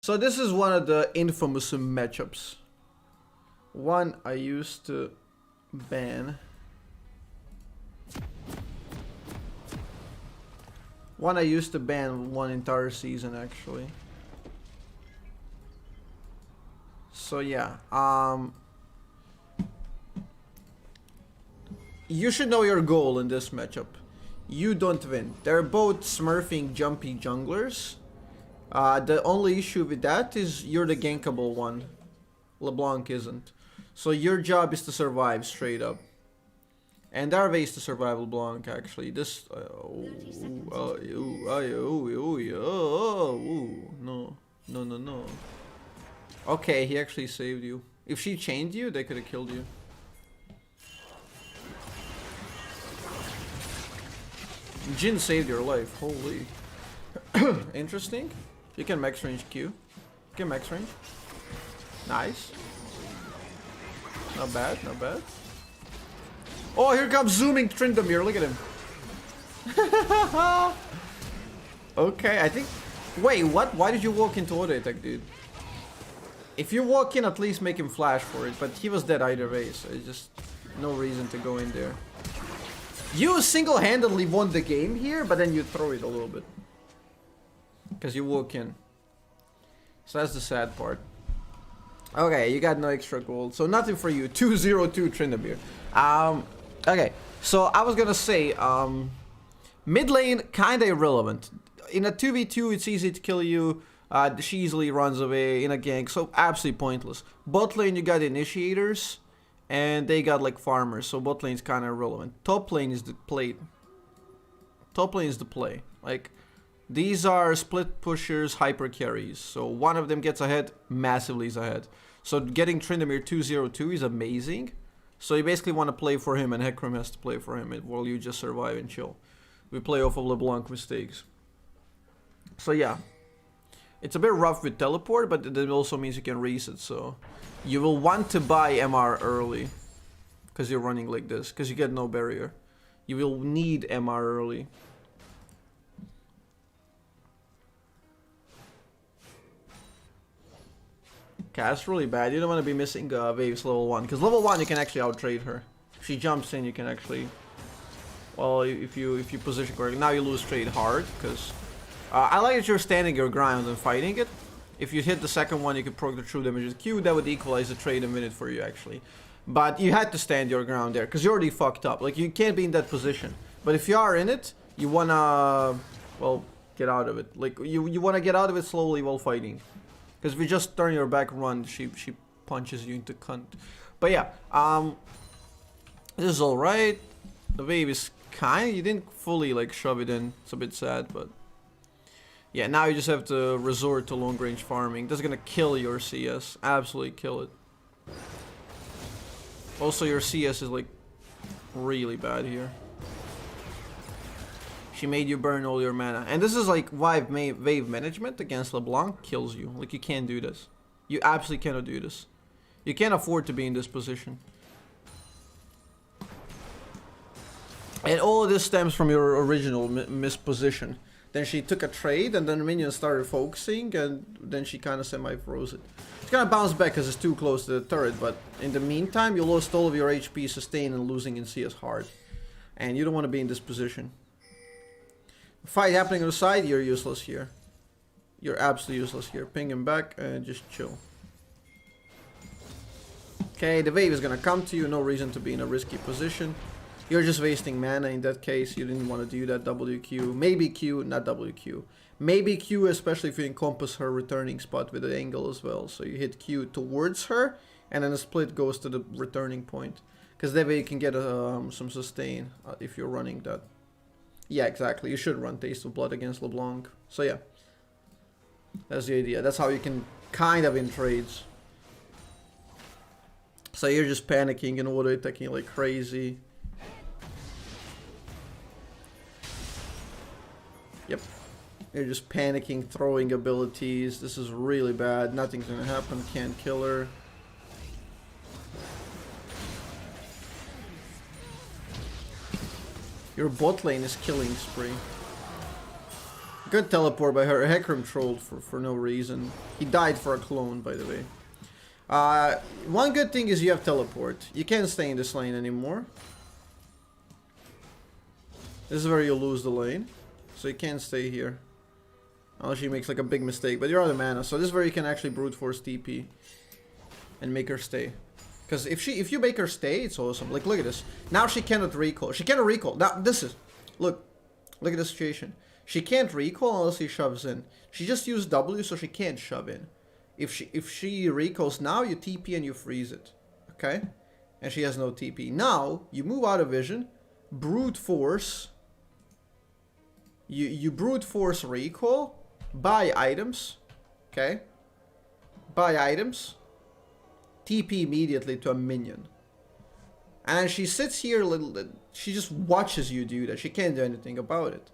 So this is one of the infamous matchups. One I used to ban. One I used to ban one entire season actually. So yeah, you should know your goal in this matchup. You don't win. They're both smurfing jumpy junglers. The only issue with that is you're the gankable one. LeBlanc isn't. So your job is to survive straight up. And there are ways to survive LeBlanc actually. This no. Okay, he actually saved you. If she chained you, they could have killed you. Jin saved your life, holy. Interesting. You can max range Q. You can max range. Nice. Not bad, not bad. Oh, here comes zooming Tryndamere, look at him. Okay, I think... Wait, what? Why did you walk into auto attack, dude? If you walk in, at least make him flash for it, but he was dead either way, so it's just no reason to go in there. You single-handedly won the game here, but then you throw it a little bit. Because you walk in. So that's the sad part. Okay, you got no extra gold, so nothing for you. 202 Tryndamere. Okay, so I was gonna say, mid lane kinda irrelevant. In a 2v2, it's easy to kill you. She easily runs away in a gank, so absolutely pointless. Bot lane, you got initiators, and they got like farmers, so bot lane is kind of irrelevant. Top lane is the play. Top lane is the play. Like, these are split pushers, hyper carries. So one of them gets ahead, massively is ahead. So getting Tryndamere 202 is amazing. So you basically want to play for him, and Hecarim has to play for him while you just survive and chill. We play off of LeBlanc mistakes. So yeah. It's a bit rough with teleport, but it also means you can reset, so... You will want to buy MR early. Because you're running like this, because you get no barrier. You will need MR early. Okay, that's really bad. You don't want to be missing waves level 1, because level 1 you can actually out-trade her. If she jumps in, you can actually... Well, if you position correctly. Now you lose trade hard, because... I like that you're standing your ground and fighting it. If you hit the second one, you could proc the true damage with Q. That would equalize the trade a minute for you, actually. But you had to stand your ground there, because you're already fucked up. Like, you can't be in that position. But if you are in it, you wanna... Well, get out of it. Like, you wanna get out of it slowly while fighting. Because if you just turn your back and run, she punches you into cunt. But yeah, this is alright. The wave is kind... You didn't fully, like, shove it in. It's a bit sad, but... Yeah, now you just have to resort to long-range farming. That's gonna kill your CS. Absolutely kill it. Also, your CS is, like, really bad here. She made you burn all your mana. And this is, like, wave management against LeBlanc kills you. Like, you can't do this. You absolutely cannot do this. You can't afford to be in this position. And all of this stems from your original misposition. Then she took a trade, and then minions started focusing, and then she kind of semi-froze it. It's gonna bounce back because it's too close to the turret, but in the meantime, you lost all of your HP sustain and losing in CS hard. And you don't want to be in this position. Fight happening on the side, you're useless here. You're absolutely useless here. Ping him back and just chill. Okay, the wave is gonna come to you, no reason to be in a risky position. You're just wasting mana in that case. You didn't want to do that WQ. Maybe Q, not WQ. Maybe Q, especially if you encompass her returning spot with the angle as well. So you hit Q towards her, and then the split goes to the returning point. Because that way you can get some sustain if you're running that. Yeah, exactly. You should run Taste of Blood against LeBlanc. So yeah. That's the idea. That's how you can kind of win trades. So you're just panicking and auto attacking like crazy. Yep. You're just panicking, throwing abilities. This is really bad. Nothing's gonna happen. Can't kill her. Your bot lane is killing spree. Good teleport by her. Hecarim trolled for no reason. He died for a clone, by the way. One good thing is you have teleport. You can't stay in this lane anymore. This is where you lose the lane. So you can't stay here. Unless she makes like a big mistake. But you're out of mana. So this is where you can actually brute force TP. And make her stay. Because if you make her stay, it's awesome. Like, look at this. Now she cannot recall. She cannot recall. Now, this is... Look at the situation. She can't recall unless he shoves in. She just used W, so she can't shove in. If she recalls now, you TP and you freeze it. Okay? And she has no TP. Now, you move out of vision. Brute force. You brute force recall. Buy items. Okay? Buy items. TP immediately to a minion. And she sits here, she just watches you do that. She can't do anything about it.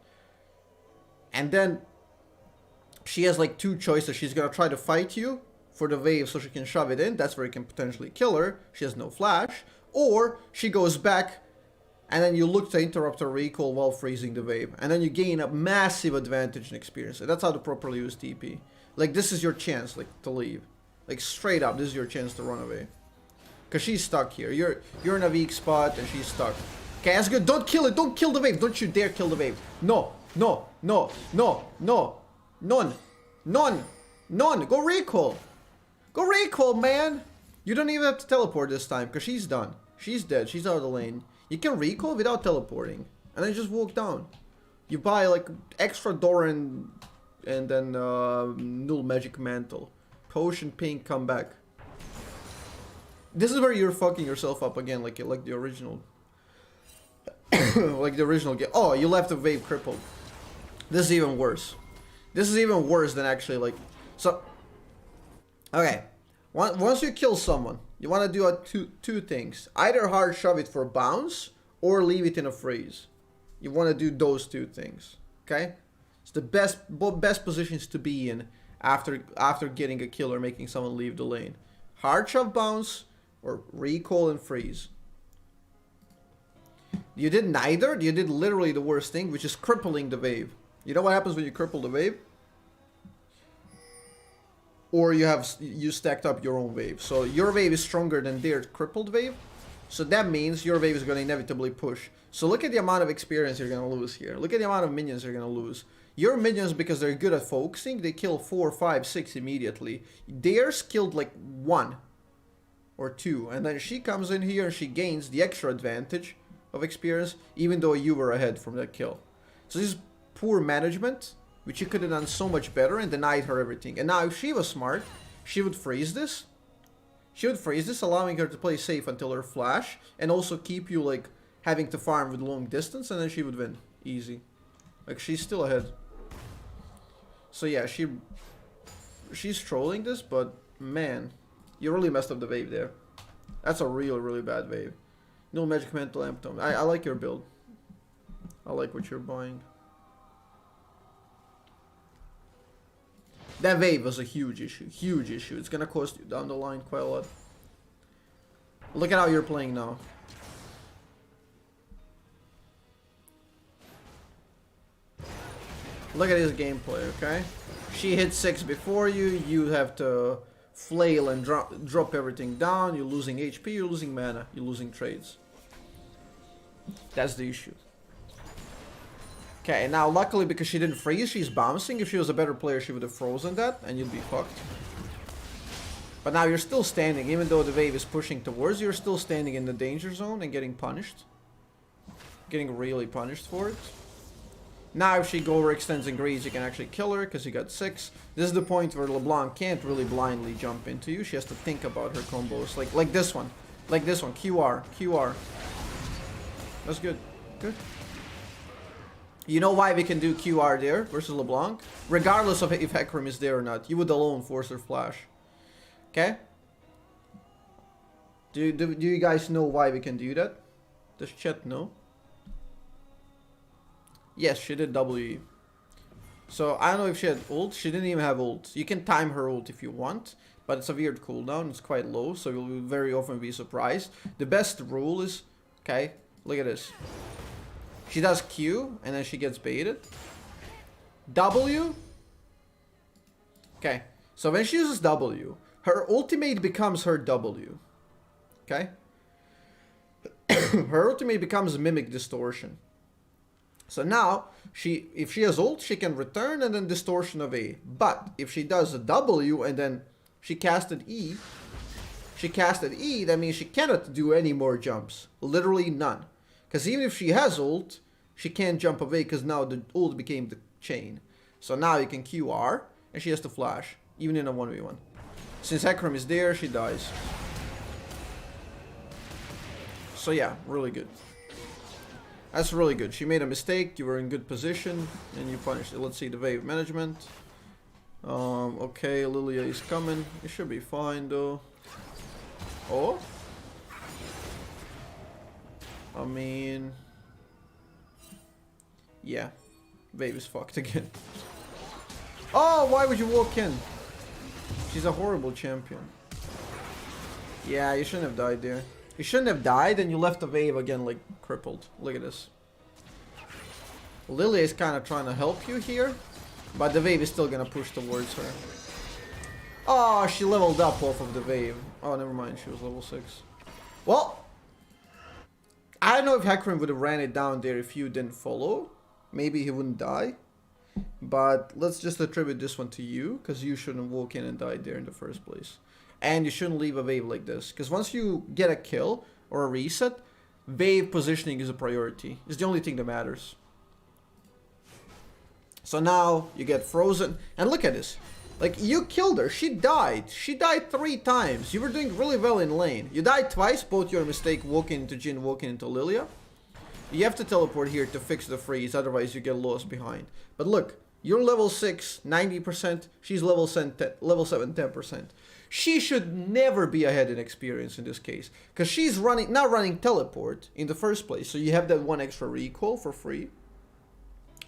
And then she has like two choices. She's gonna try to fight you for the wave so she can shove it in. That's where you can potentially kill her. She has no flash. Or she goes back and then you look to interrupt her recall while freezing the wave. And then you gain a massive advantage in experience. That's how to properly use TP. Like, this is your chance, like, to leave. Like, straight up, this is your chance to run away. Because she's stuck here. You're in a weak spot and she's stuck. Okay, that's good. Don't kill it. Don't kill the wave. Don't you dare kill the wave. No. No. No. No. No. None. None. None. Go recall. Go recall, man. You don't even have to teleport this time because she's done. She's dead. She's out of the lane. You can recall without teleporting. And then just walk down. You buy like extra Doran and then Null Magic Mantle. Potion, pink, come back. This is where you're fucking yourself up again, like the original. Like the original game. Oh, you left the wave crippled. This is even worse. This is even worse than actually like... So... Okay. Once you kill someone, you want to do two things. Either hard shove it for bounce, or leave it in a freeze. You want to do those two things. Okay? It's the best positions to be in after getting a kill or making someone leave the lane. Hard shove bounce, or recall and freeze. You did neither. You did literally the worst thing, which is crippling the wave. You know what happens when you cripple the wave? Or you stacked up your own wave. So your wave is stronger than their crippled wave. So that means your wave is going to inevitably push. So look at the amount of experience you're going to lose here. Look at the amount of minions you're going to lose. Your minions, because they're good at focusing, they kill 4, 5, 6 immediately. Theirs killed like 1 or 2. And then she comes in here and she gains the extra advantage of experience, even though you were ahead from that kill. So this is poor management, which you could have done so much better and denied her everything. And now if she was smart, she would freeze this. She would freeze this, allowing her to play safe until her flash, and also keep you like having to farm with long distance, and then she would win. Easy. Like, she's still ahead. So yeah, she's trolling this, but man, you really messed up the wave there. That's a really bad wave. No Magic Mantle Amptome. I like your build. I like what you're buying. That wave was a huge issue. Huge issue. It's gonna cost you down the line quite a lot. Look at how you're playing now. Look at his gameplay, okay? She hit 6 before you. You have to flail and drop everything down. You're losing HP, you're losing mana, you're losing trades. That's the issue. Okay, now luckily because she didn't freeze, she's bouncing. If she was a better player, she would have frozen that, and you'd be fucked. But now you're still standing, even though the wave is pushing towards you, you're still standing in the danger zone and getting punished. Getting really punished for it. Now if she overextends and greeds, you can actually kill her, because you got 6. This is the point where LeBlanc can't really blindly jump into you. She has to think about her combos, like this one. Like this one, QR, QR. That's good, good. You know why we can do QR there versus LeBlanc? Regardless of if Hecarim is there or not, you would alone force her flash. Okay? Do you guys know why we can do that? Does chat know? Yes, she did WE. So I don't know if she had ult. She didn't even have ult. You can time her ult if you want, but it's a weird cooldown. It's quite low, so you'll very often be surprised. The best rule is, okay, look at this. She does Q, and then she gets baited. W. Okay. So when she uses W, her ultimate becomes her W. Okay? Her ultimate becomes Mimic Distortion. So now, if she has ult, she can return and then Distortion of A. But if she does a W and then she casted E, that means she cannot do any more jumps. Literally none. Because even if she has ult, she can't jump away because now the ult became the chain. So now you can QR and she has to flash, even in a 1v1. Since Hecarim is there, she dies. So yeah, really good. That's really good. She made a mistake, you were in good position, and you punished it. Let's see the wave management. Okay, Lilia is coming. It should be fine though. Oh? I mean... yeah. Wave is fucked again. Oh, why would you walk in? She's a horrible champion. Yeah, you shouldn't have died there. You shouldn't have died and you left the wave again like crippled. Look at this. Lilia is kind of trying to help you here, but the wave is still gonna push towards her. Oh, she leveled up off of the wave. Oh, never mind, she was level 6. Well, I don't know if Hecarim would have ran it down there if you didn't follow. Maybe he wouldn't die. But let's just attribute this one to you, because you shouldn't walk in and die there in the first place. And you shouldn't leave a wave like this, because once you get a kill or a reset, wave positioning is a priority. It's the only thing that matters. So now you get frozen, and look at this. Like, you killed her, she died. She died 3 times. You were doing really well in lane. You died twice, both your mistake walking into Jhin, walking into Lilia. You have to teleport here to fix the freeze, otherwise you get lost behind. But look, you're level 6, 90%, she's level 7, 10%. She should never be ahead in experience in this case, because she's not running teleport in the first place, so you have that 1 extra recall for free.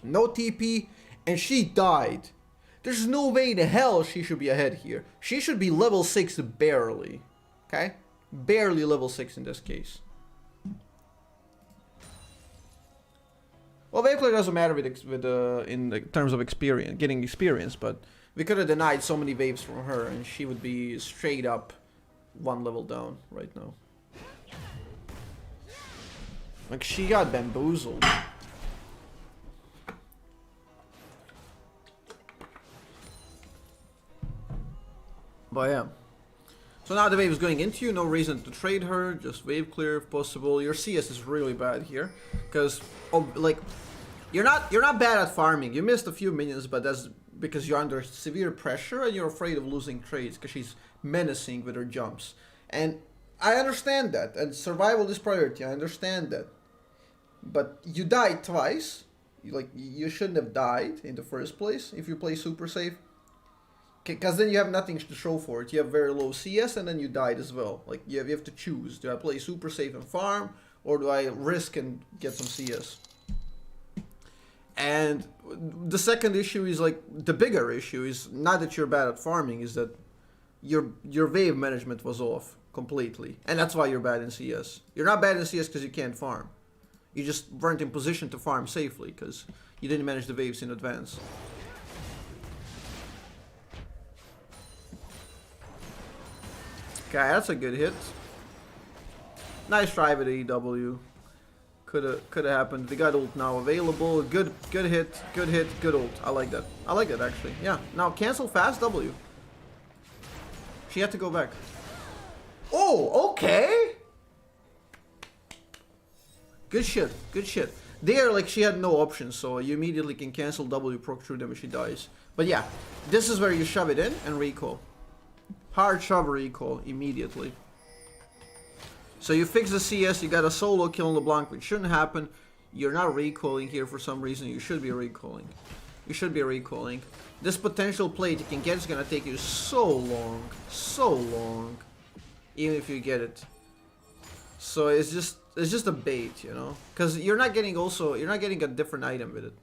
No TP, and she died. There's no way in hell she should be ahead here. She should be level 6 barely, okay? Barely level 6 in this case. Well, Vel'Koz doesn't matter in the terms of experience, getting experience, but we could have denied so many waves from her, and she would be straight up 1 level down right now. Like, she got bamboozled. But yeah. So now the wave is going into you, no reason to trade her, just wave clear if possible. Your CS is really bad here, because like you're not bad at farming. You missed a few minions, but that's because you're under severe pressure and you're afraid of losing trades because she's menacing with her jumps. And I understand that, and survival is priority. I understand that, but you died twice. You shouldn't have died in the first place if you play super safe. Because then you have nothing to show for it. You have very low CS and then you died as well. Like, you have to choose. Do I play super safe and farm, or do I risk and get some CS? And the second issue is, like, the bigger issue is not that you're bad at farming, is that your wave management was off completely. And that's why you're bad in CS. You're not bad in CS because you can't farm. You just weren't in position to farm safely because you didn't manage the waves in advance. Okay, that's a good hit. Nice try with the EW. Coulda happened. We got ult now available. Good hit, good ult. I like that. I like that actually. Yeah. Now cancel fast W. She had to go back. Oh, okay. Good shit. Good shit. There, like, she had no options, so you immediately can cancel W, proc through them if she dies. But yeah, this is where you shove it in and recall. Hard shove recall immediately. So you fix the CS, you got a solo kill on LeBlanc, which shouldn't happen. You're not recalling here for some reason. You should be recalling. You should be recalling. This potential plate you can get is gonna take you so long, even if you get it. So it's just a bait, you know, because you're not getting a different item with it.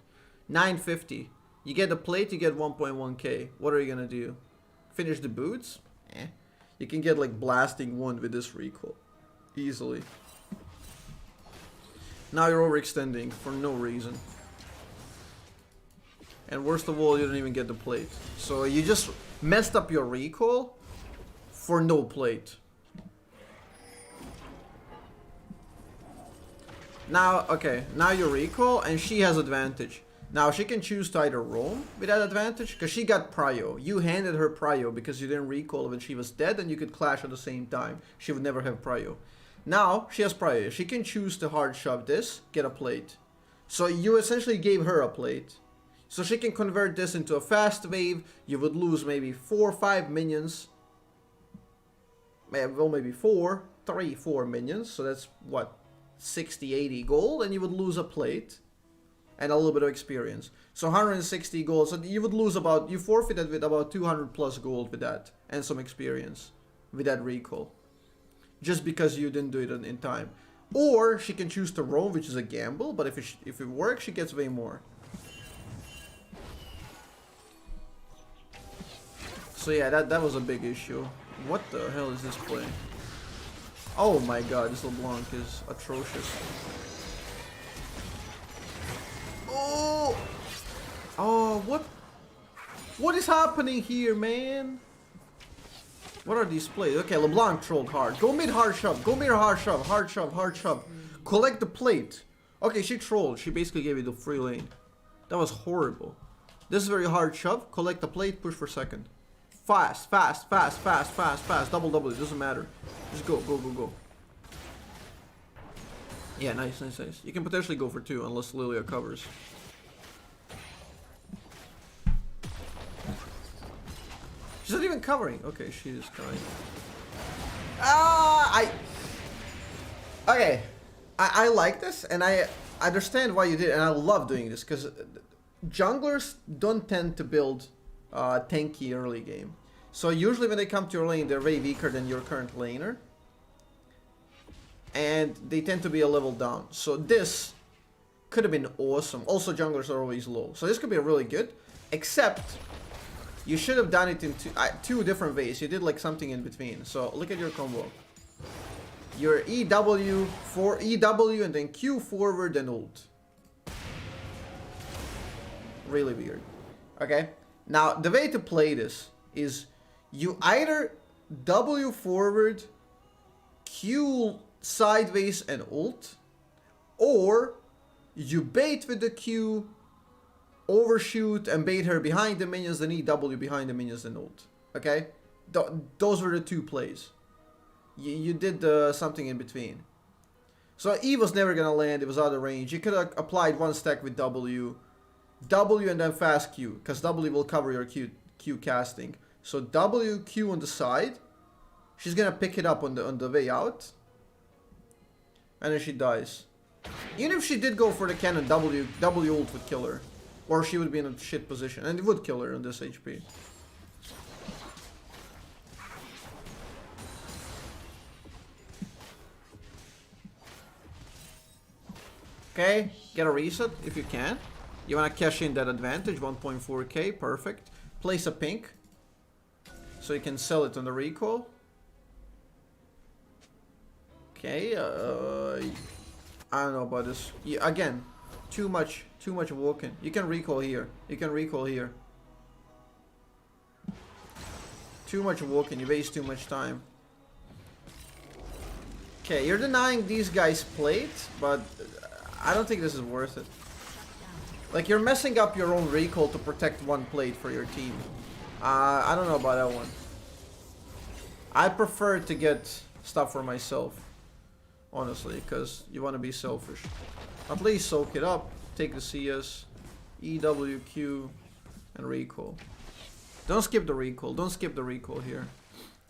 950. You get the plate, you get 1.1k. What are you gonna do? Finish the boots? Eh. You can get like blasting 1 with this recall. Easily. Now you're overextending for no reason. And worst of all, you don't even get the plate. So you just messed up your recall for no plate. Now, okay, now you recall and she has advantage. Now she can choose to either roam with that advantage, because she got prio. You handed her prio because you didn't recall when she was dead and you could clash at the same time. She would never have prio. Now she has prio. She can choose to hard shove this, get a plate. So you essentially gave her a plate. So she can convert this into a fast wave. You would lose maybe 4 or 5 minions. Well, maybe 4, 3, 4 minions. So that's what? 60, 80 gold, and you would lose a plate and a little bit of experience. So 160 gold, so you would lose about, you forfeited with about 200 plus gold with that, and some experience with that recall. Just because you didn't do it in time. Or she can choose to roam, which is a gamble, but if it works, she gets way more. So yeah, that was a big issue. What the hell is this play? Oh my god, this LeBlanc is atrocious. Oh! Oh, what is happening here, man? What are these plays? Okay, LeBlanc trolled hard. Go mid hard shove. Go mid hard shove. Hard shove. Hard shove. Collect the plate. Okay, she trolled. She basically gave you the free lane. That was horrible. This is very hard shove. Collect the plate. Push for second. Fast. Fast. Fast. Fast. Fast. Fast. Double. Double. It doesn't matter. Just go. Go. Go. Go. Yeah, nice. Nice. Nice. You can potentially go for 2 unless Lilia covers. She's not even covering. Okay, she's kind. Okay, I like this, and I understand why you did it, and I love doing this, because junglers don't tend to build tanky early game. So usually when they come to your lane, they're way weaker than your current laner. And they tend to be a level down. So this could have been awesome. Also, junglers are always low. So this could be really good, except you should have done it in two different ways. You did like something in between. So look at your combo. Your EW for EW and then Q forward and ult. Really weird. Okay. Now the way to play this is you either W forward, Q sideways and ult, or you bait with the Q, overshoot and bait her behind the minions, then EW behind the minions and ult. Okay? Those were the two plays. You did something in between. So E was never gonna land, it was out of range. You could have applied one stack with W and then fast Q, because W will cover your Q casting. So W, Q on the side, she's gonna pick it up on the way out, and then she dies. Even if she did go for the cannon, W ult would kill her. Or she would be in a shit position, and it would kill her on this HP. Okay, get a reset if you can. You wanna cash in that advantage, 1.4k, perfect. Place a pink, so you can sell it on the recall. Okay, I don't know about this. Yeah, again, too much walking. You can recall here. You can recall here. Too much walking. You waste too much time. Okay, you're denying these guys plate, but I don't think this is worth it. Like, you're messing up your own recall to protect one plate for your team. I don't know about that one. I prefer to get stuff for myself, honestly, because you want to be selfish. At least soak it up, take the CS, EWQ, and recall. Don't skip the recall. Don't skip the recall here.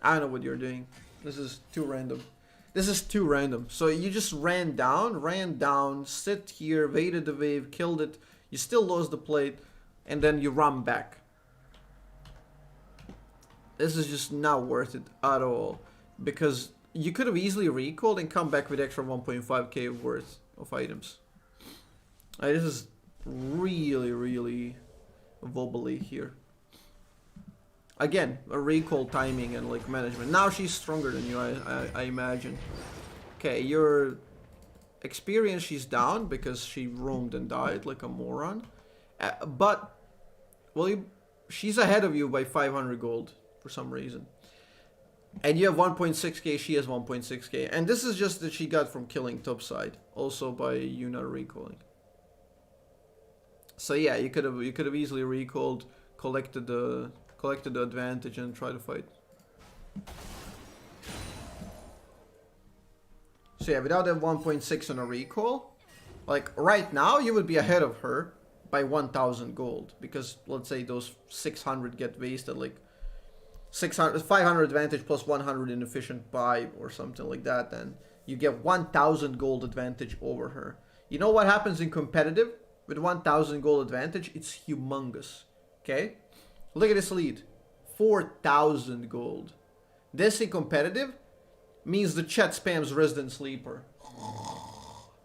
I don't know what you're doing. This is too random. This is too random. So you just ran down, sit here, waited the wave, killed it. You still lost the plate, and then you run back. This is just not worth it at all. Because you could have easily recalled and come back with extra 1.5k worth of items. This is really, really wobbly here. Again, a recall timing and like management. Now she's stronger than you, I imagine. Okay, your experience, she's down because she roamed and died like a moron. But well, she's ahead of you by 500 gold for some reason. And you have 1.6k, she has 1.6k. And this is just that she got from killing topside. Also by you not recalling. So yeah, you could have easily recalled, collected the advantage and try to fight. So yeah, without that 1.6 on a recall, like right now you would be ahead of her by 1000 gold, because let's say those 600 get wasted, like 500 advantage plus 100 inefficient buy or something like that, then you get 1000 gold advantage over her. You know what happens in competitive with 1000 gold advantage? It's humongous. Okay, look at this lead, 4000 gold. This in competitive means the chat spams Resident Sleeper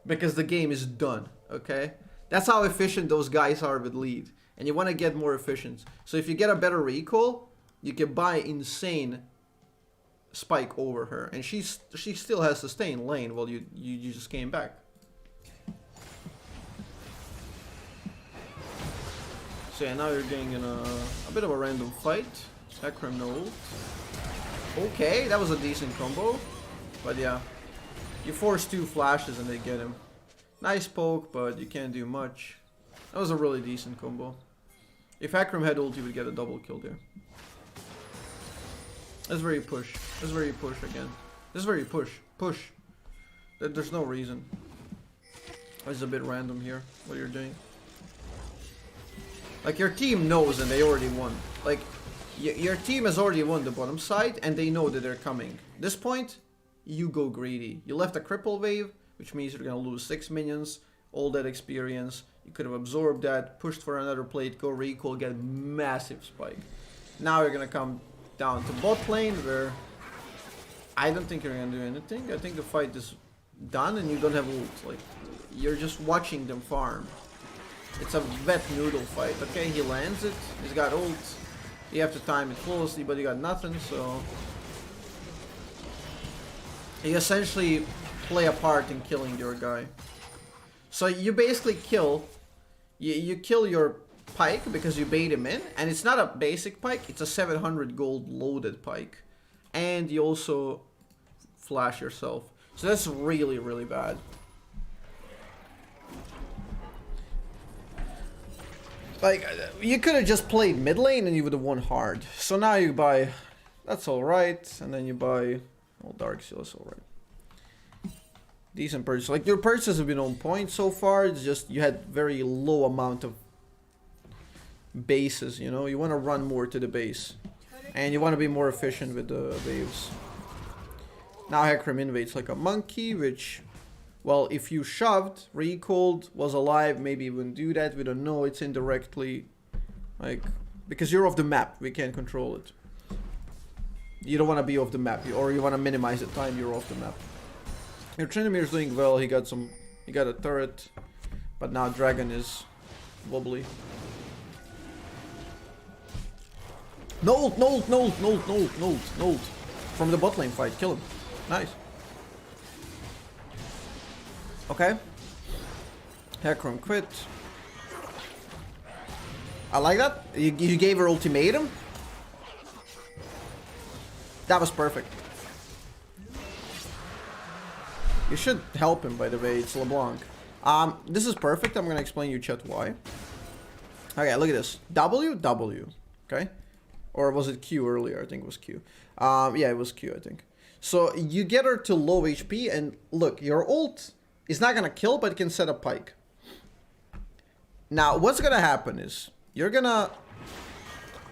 because the game is done. Okay, that's how efficient those guys are with lead, and you want to get more efficient. So if you get a better recall, you can buy insane spike over her, and she still has to stay in lane while you just came back. So yeah, now you're getting in a bit of a random fight. Hecarim no ult. Okay, that was a decent combo, but yeah, you force 2 flashes and they get him. Nice poke, but you can't do much. That was a really decent combo. If Hecarim had ult, he would get a double kill there. That's where you push. That's where you push again. This is where you push. Push. There's no reason. It's a bit random here, what you're doing. Like, your team knows and they already won. Like, your team has already won the bottom side and they know that they're coming. This point, you go greedy. You left a cripple wave, which means you're gonna lose 6 minions. All that experience. You could have absorbed that, pushed for another plate, go recall, get a massive spike. Now you're gonna come down to bot lane, where I don't think you're gonna do anything. I think the fight is done and you don't have ult. Like, you're just watching them farm. It's a wet noodle fight. Okay, he lands it. He's got ult. You have to time it closely, but you got nothing, so you essentially play a part in killing your guy. So you basically kill, you kill your pike because you bait him in, and it's not a basic pike, it's a 700 gold loaded pike, and you also flash yourself. So that's really, really bad. Like, you could have just played mid lane and you would have won hard. So now you buy, that's alright, and then you buy, well, Dark Seal is alright. Decent purchase. Like, your purchases have been on point so far. It's just you had very low amount of bases, you know. You want to run more to the base, and you want to be more efficient with the waves. Now Hecarim invades like a monkey, which, well, if you shoved, recalled, was alive, maybe you wouldn't do that. We don't know. It's indirectly, like, because you're off the map. We can't control it. You don't want to be off the map, or you want to minimize the time you're off the map. Your Trinimir's doing well. He got a turret, but now Dragon is wobbly. No ult, no ult, no ult, no ult, no ult, no ult, no ult. From the bot lane fight, kill him. Nice. Okay. Hecarim quit. I like that. You gave her ultimatum. That was perfect. You should help him, by the way. It's LeBlanc. This is perfect. I'm gonna explain you, chat, why. Okay, look at this. W, W. Okay? Or was it Q earlier? I think it was Q. Yeah, it was Q, I think. So you get her to low HP, and look, your ult is not gonna kill, but it can set a pike. Now, what's gonna happen is, you're gonna...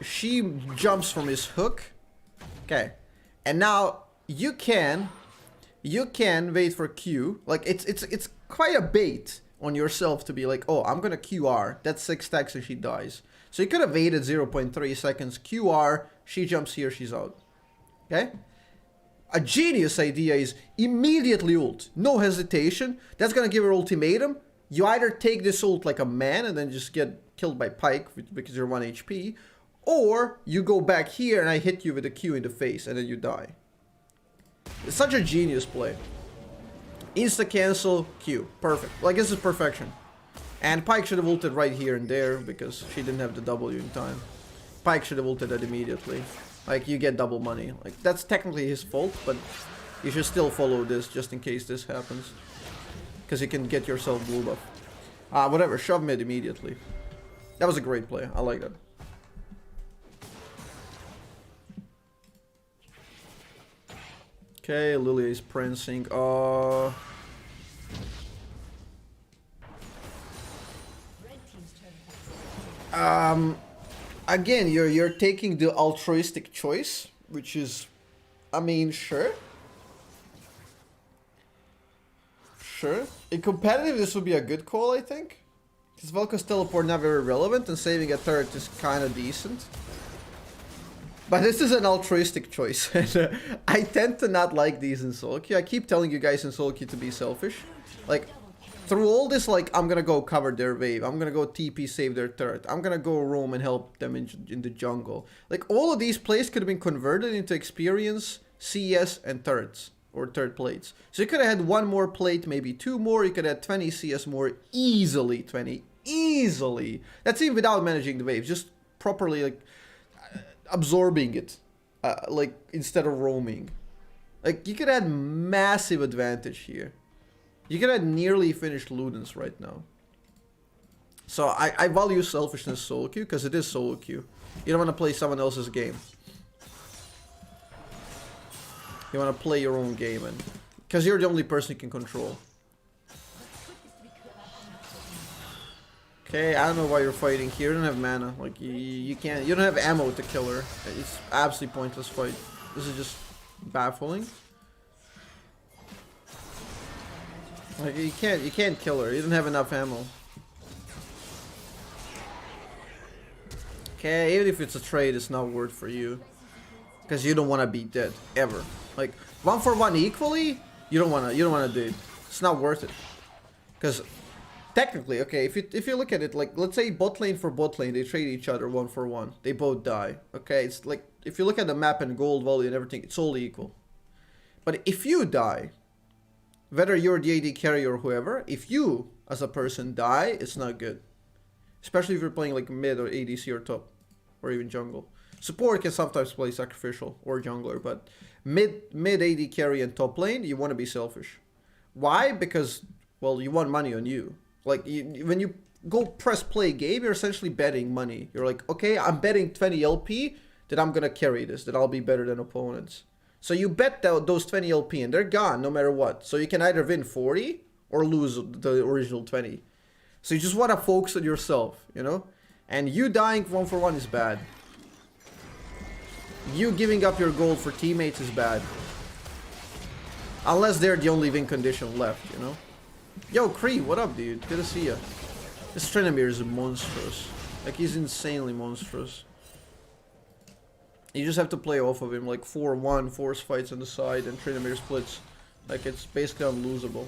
She jumps from his hook. Okay. And now, you can wait for Q. Like, it's quite a bait on yourself to be like, oh, I'm gonna QR. That's 6 stacks and she dies. So you could have waited 0.3 seconds. QR, she jumps here, she's out. Okay? A genius idea is immediately ult. No hesitation. That's gonna give her ultimatum. You either take this ult like a man and then just get killed by Pike because you're 1 HP. Or you go back here and I hit you with a Q in the face and then you die. It's such a genius play. Insta cancel, Q. Perfect. Like, this is perfection. And Pyke should have ulted right here and there because she didn't have the W in time. Pyke should have ulted that immediately. Like, you get double money. Like, that's technically his fault, but you should still follow this just in case this happens. Because you can get yourself blue buff. Whatever, shove mid immediately. That was a great play. I like that. Okay, Lilia is prancing. Again, you're taking the altruistic choice, which is, I mean, sure. Sure. In competitive, this would be a good call, I think. Because Vel'Koz teleport not very relevant, and saving a turret is kind of decent. But this is an altruistic choice. I tend to not like these in solo queue. I keep telling you guys in solo queue to be selfish. Like, through all this, like, I'm gonna go cover their wave. I'm gonna go TP save their turret. I'm gonna go roam and help them in the jungle. Like, all of these plays could have been converted into experience, CS, and turrets. Or turret plates. So you could have had one more plate, maybe two more. You could have had 20 CS more. Easily 20. Easily. That's even without managing the waves. Just properly, like, absorbing it. Like, instead of roaming. Like, you could have had massive advantage here. You could have nearly finished Ludens right now. So I value selfishness solo queue because it is solo queue. You don't want to play someone else's game. You want to play your own game, and because you're the only person you can control. Okay, I don't know why you're fighting here. You don't have mana. Like you can't. You don't have ammo to kill her. It's absolutely pointless fight. This is just baffling. Like you can't kill her. You don't have enough ammo. Okay, even if it's a trade, it's not worth for you. Because you don't want to be dead ever. Like 1-for-1 equally, you don't wanna do it. It's not worth it. Because technically, okay, if you look at it, like let's say bot lane for bot lane, they trade each other 1-for-1. They both die. Okay, it's like if you look at the map and gold value and everything, it's all equal. But if you die, whether you're the AD carry or whoever, if you as a person die, it's not good. Especially if you're playing like mid or ADC or top or even jungle. Support can sometimes play sacrificial or jungler, but mid AD carry and top lane, you want to be selfish. Why? Because, well, you want money on you. Like, when you go press play game, you're essentially betting money. You're like, okay, I'm betting 20 LP that I'm going to carry this, that I'll be better than opponents. So you bet those 20 LP and they're gone no matter what. So you can either win 40 or lose the original 20. So you just want to focus on yourself, you know? And you dying 1-for-1 is bad. You giving up your gold for teammates is bad. Unless they're the only win condition left, you know? Yo, Kree, what up, dude? Good to see ya. This Tryndamere is monstrous. Like, he's insanely monstrous. You just have to play off of him, like 4-1, force fights on the side, and Tryndamere splits. Like, it's basically unlosable.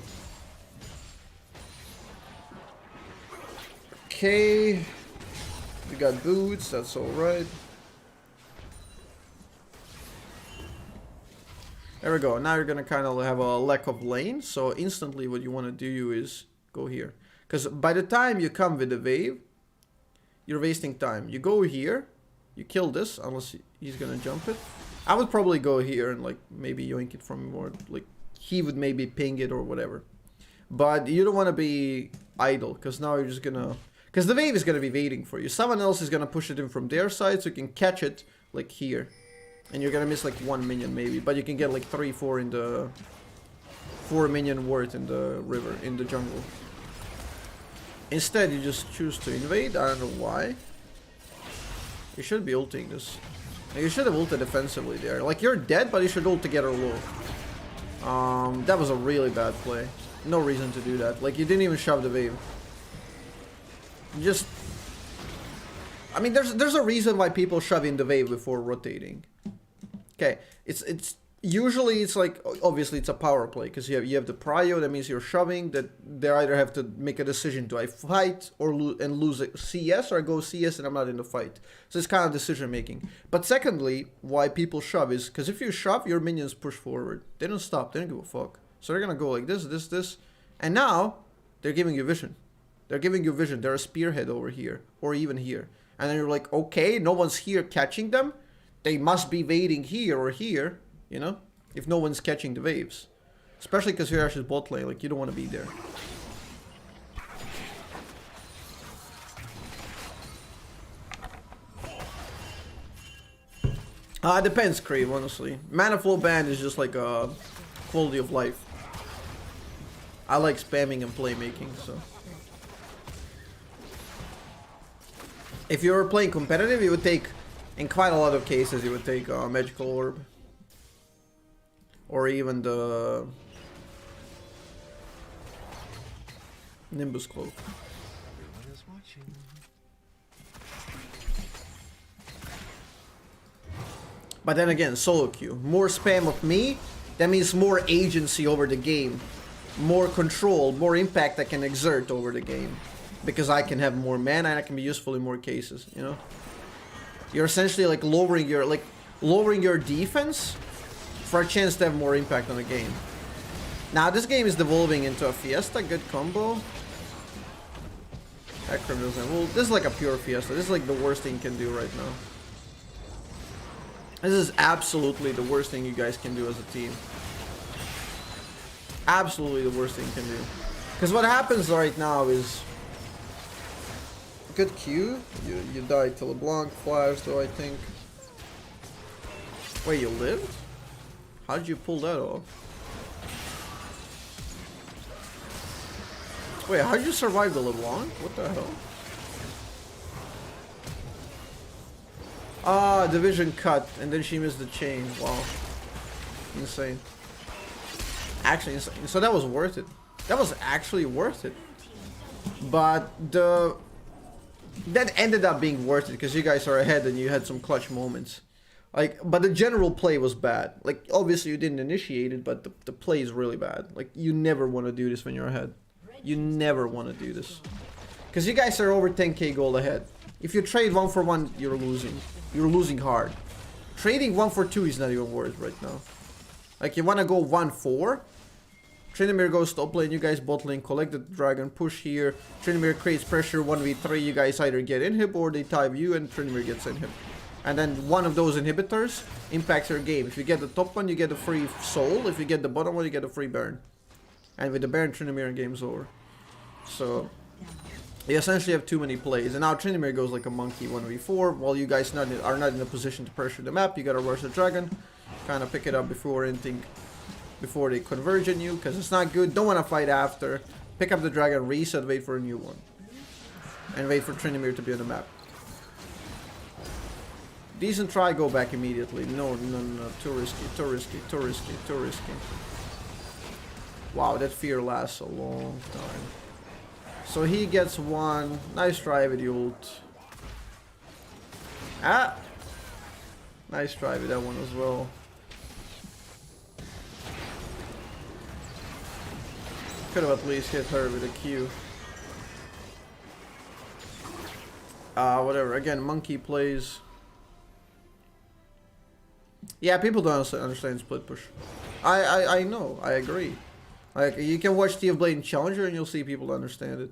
Okay. We got boots, that's alright. There we go. Now you're gonna kind of have a lack of lane. So instantly what you want to do is go here. Because by the time you come with the wave, you're wasting time. You go here, you kill this, unless he's gonna jump it. I would probably go here and like maybe yoink it from him, or like he would maybe ping it or whatever. But you don't want to be idle, because now you're just gonna... Because the wave is gonna be waiting for you. Someone else is gonna push it in from their side, so you can catch it like here. And you're gonna miss like 1 minion maybe, but you can get like 3-4 in the 4 minion worth in the river, in the jungle. Instead, you just choose to invade. I don't know why. You should be ulting this. You should have ulted defensively there. Like, you're dead, but you should ult together low. That was a really bad play. No reason to do that. Like, you didn't even shove the wave. You just... I mean, there's a reason why people shove in the wave before rotating. Okay, it's usually it's like, obviously it's a power play because you have the prio. That means you're shoving. That they either have to make a decision: do I fight or lose a CS, or I go CS and I'm not in the fight. So it's kind of decision making. But secondly, why people shove is because if you shove, your minions push forward. They don't stop. They don't give a fuck. So they're gonna go like this, and now they're giving you vision. They're giving you vision. They're a spearhead over here, or even here. And then you're like, okay, no one's here catching them. They must be waiting here or here, you know? If no one's catching the waves. Especially because you're actually bot lane, like, you don't want to be there. It depends, Crave, honestly. Mana flow ban is just like a quality of life. I like spamming and playmaking, so. If you were playing competitive, you would take, in quite a lot of cases, you would take Magical Orb. Or even the Nimbus Cloak. But then again, solo queue. More spam of me, that means more agency over the game. More control, more impact I can exert over the game. Because I can have more mana and I can be useful in more cases, you know? You're essentially like lowering your defense for a chance to have more impact on the game. Now this game is devolving into a Fiesta, good combo. Well, this is like a pure Fiesta. This is like the worst thing you can do right now. This is absolutely the worst thing you guys can do as a team. Absolutely the worst thing you can do. Because what happens right now is... Good Q. You died to LeBlanc flash though, I think. Wait, you lived? How did you pull that off? Wait, how did you survive the LeBlanc? What the hell? Ah, division cut, and then she missed the chain. Wow. Insane. Actually insane. So that was worth it. That was actually worth it. But that ended up being worth it because you guys are ahead and you had some clutch moments. Like, but the general play was bad. Like, obviously you didn't initiate it, but the play is really bad. Like, you never want to do this when you're ahead. You never want to do this. Because you guys are over 10k gold ahead. If you trade 1 for 1, you're losing. You're losing hard. Trading 1 for 2 is not even worth right now. Like, you want to go 1-4. Tryndamere goes top lane, you guys bot lane, collect the dragon, push here. Tryndamere creates pressure 1v3, you guys either get inhib or they type you and Tryndamere gets inhib. And then one of those inhibitors impacts your game. If you get the top one, you get a free soul. If you get the bottom one, you get a free Baron. And with the Baron, Tryndamere, game's over. So, you essentially have too many plays. And now Tryndamere goes like a monkey 1v4. While you guys are not in a position to pressure the map, you gotta rush the dragon. Kind of pick it up before anything, before they converge on you, because it's not good. Don't want to fight after. Pick up the dragon, reset, wait for a new one. And wait for Tryndamere to be on the map. Decent try, go back immediately. No, too risky, too risky, too risky, too risky. Wow, that fear lasts a long time. So he gets one. Nice try with the ult. Ah! Nice try with that one as well. Could have at least hit her with a Q. Whatever. Again, monkey plays. Yeah, people don't understand split push. I know. I agree. Like, you can watch Steve Blade Challenger and you'll see people understand it.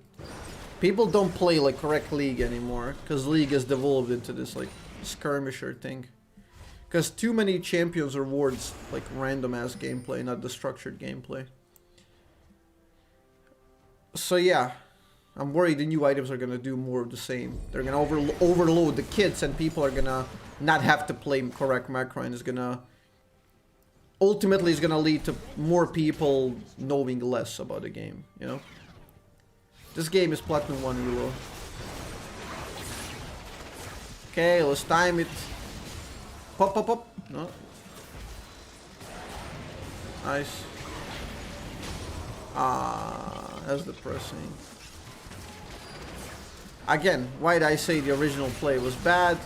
People don't play like correct League anymore because League has devolved into this like skirmisher thing. Because too many champions rewards like random ass gameplay, not the structured gameplay. So yeah, I'm worried the new items are gonna do more of the same. They're gonna overload the kits and people are gonna not have to play correct macro, and it's gonna ultimately is gonna lead to more people knowing less about the game, you know? This game is Platinum 1 Elo. Okay, let's time it. Pop, pop, pop. No. Nice. That's depressing. Again, why did I say the original play was bad?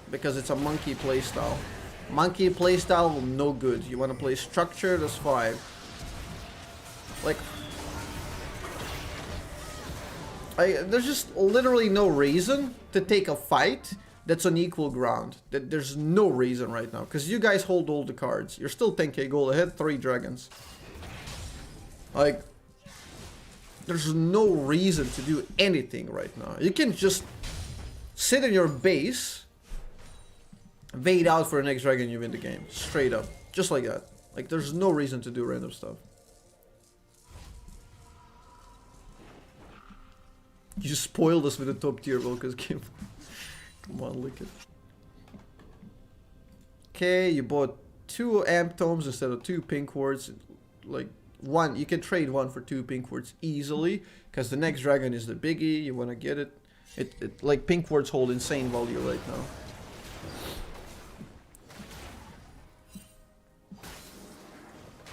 Because it's a monkey playstyle. Monkey playstyle, no good. You want to play structure, that's 5. Like, there's just literally no reason to take a fight that's on equal ground. There's no reason right now. Because you guys hold all the cards. You're still 10k gold ahead, 3 dragons. Like, There's no reason to do anything right now. You can just sit in your base, wait out for the next dragon, you win the game. Straight up. Just like that. Like, there's no reason to do random stuff. You spoiled us with a top tier Vel'Koz game. Come on, lick it. Okay, you bought 2 amp tomes instead of 2 pink wards. Like, one, you can trade 1 for 2 pink wards easily, because the next dragon is the biggie. You want to get it. Like, pink wards hold insane value right now.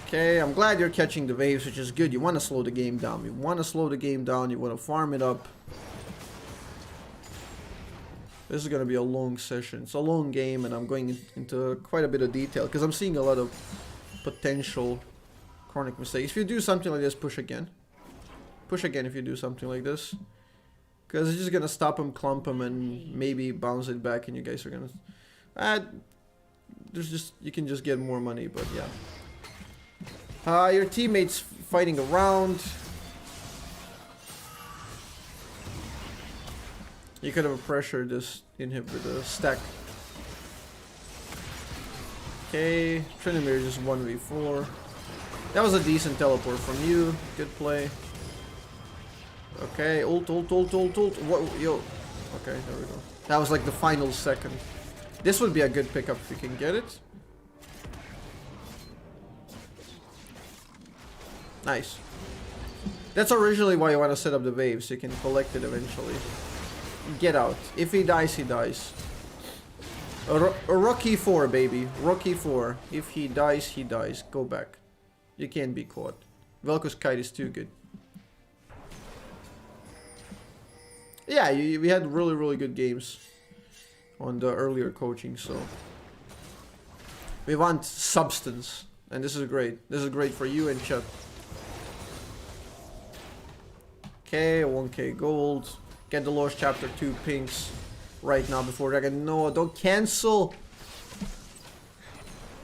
Okay, I'm glad you're catching the waves, which is good. You want to slow the game down. You want to slow the game down. You want to farm it up. This is going to be a long session. It's a long game, and I'm going into quite a bit of detail, because I'm seeing a lot of potential chronic mistakes. If you do something like this, push again. Push again if you do something like this. Because it's just going to stop him, clump him, and maybe bounce it back, and you guys are going to... you can just get more money, but yeah. Your teammates fighting around. You could have pressured this inhib with a stack. Okay, Trinimir just 1v4. That was a decent teleport from you. Good play. Okay, ult. What, yo. Okay, there we go. That was like the final second. This would be a good pickup if you can get it. Nice. That's originally why you want to set up the waves, so you can collect it eventually. Get out. If he dies, he dies. A rookie 4, baby. Rookie 4. If he dies, he dies. Go back. You can't be caught. Vel'Koz kite is too good. Yeah, we had really good games on the earlier coaching, so... We want substance. And this is great. This is great for you and chat. Okay, 1k gold. Get the Lost Chapter 2 pinks right now before Dragon. No, don't cancel.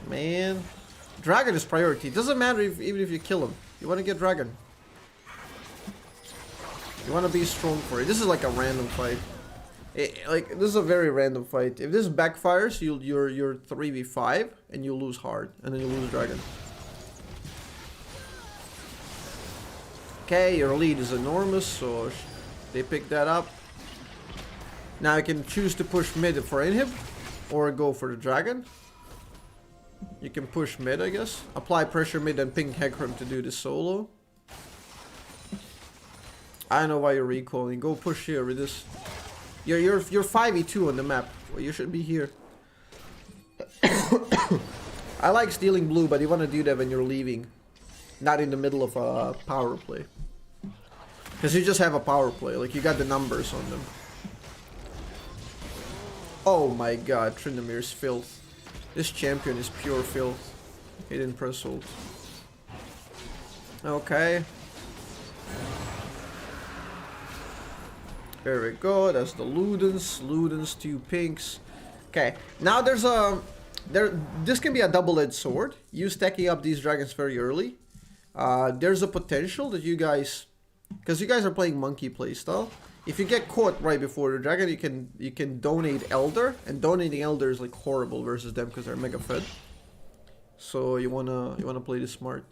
Man. Dragon is priority. Doesn't matter even if you kill him. You want to get Dragon. You want to be strong for it. This is like a random fight. This is a very random fight. If this backfires, you're 3v5 and you lose hard. And then you lose Dragon. Okay, your lead is enormous, so they pick that up. Now you can choose to push mid for inhib, or go for the dragon. You can push mid, I guess. Apply pressure mid and ping Hecarim to do the solo. I don't know why you're recalling. Go push here with this. You're 5v2 on the map. Well, you should be here. I like stealing blue, but you want to do that when you're leaving. Not in the middle of a power play. Because you just have a power play. Like, you got the numbers on them. Oh my god, Trinimir's filth. This champion is pure filth. He didn't press ult. Okay. There we go. That's the Ludens. Ludens, 2 pinks. Okay. Now there's a... This can be a double-edged sword. You stacking up these dragons very early. There's a potential that you guys... Because you guys are playing monkey playstyle. If you get caught right before the dragon, you can donate Elder. And donating Elder is like horrible versus them because they're mega fed. So you wanna play this smart.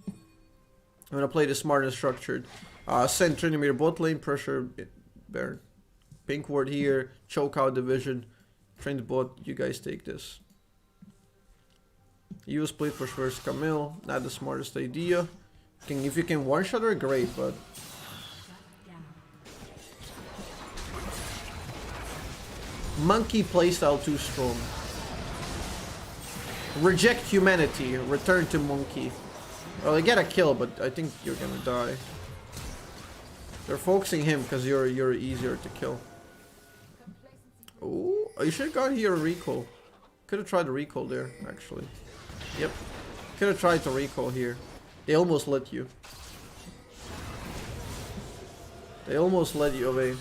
You wanna play this smart and structured. Send Trinimir bot lane, pressure Baron. Pink ward here, choke out division. Train the bot, you guys take this. Use split push versus Camille, not the smartest idea. If you can one-shot her, great, but... Monkey playstyle too strong. Reject humanity, return to monkey. Well, you get a kill, but I think you're gonna die. They're focusing him because you're easier to kill. Oh, you should have gone here a recall. Could have tried to recall there, actually. Yep. Could have tried to recall here. They almost let you. They almost let you away.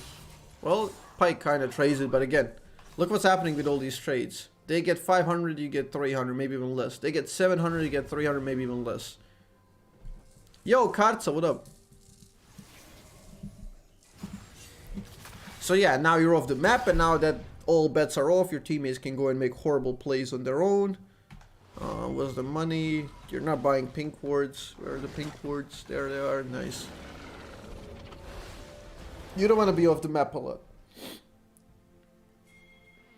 Well, Pike kind of trades it, but again, look what's happening with all these trades. They get 500, you get 300, maybe even less. They get 700, you get 300, maybe even less. Yo, Kartsa, what up? So yeah, now you're off the map, and now that all bets are off, your teammates can go and make horrible plays on their own. Where's the money? You're not buying pink wards. Where are the pink wards? There they are. Nice. You don't want to be off the map a lot.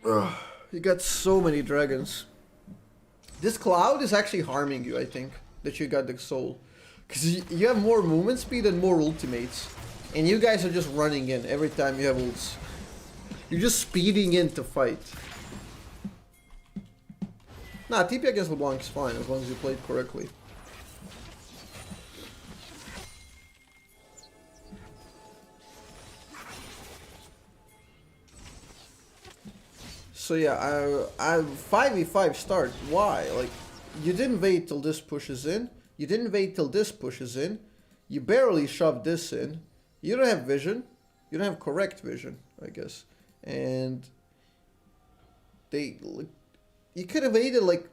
Ugh, you got so many dragons. This cloud is actually harming you, I think, that you got the soul. Because you have more movement speed and more ultimates. And you guys are just running in every time you have ults. You're just speeding in to fight. Nah, TP against LeBlanc is fine as long as you play it correctly. So yeah, I 5v5 start. Why? Like, you didn't wait till this pushes in. You didn't wait till this pushes in. You barely shoved this in. You don't have vision. You don't have correct vision, I guess. And you could have waited like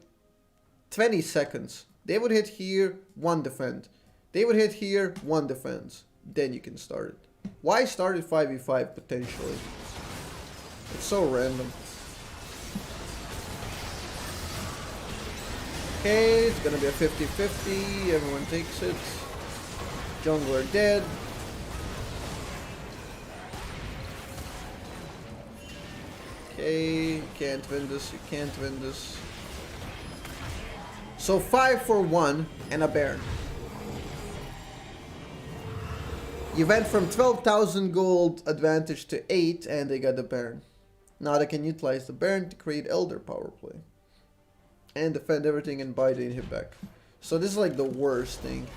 20 seconds. They would hit here, one defend. They would hit here, one defense. Then you can start it. Why start at 5v5 potentially? It's so random. Okay, it's gonna be a 50-50. Everyone takes it. Jungler dead. Okay, you can't win this, you can't win this. So 5 for 1 and a Baron. You went from 12,000 gold advantage to 8 and they got the Baron. Now they can utilize the Baron to create Elder power play. And defend everything and buy the inhib back. So this is like the worst thing.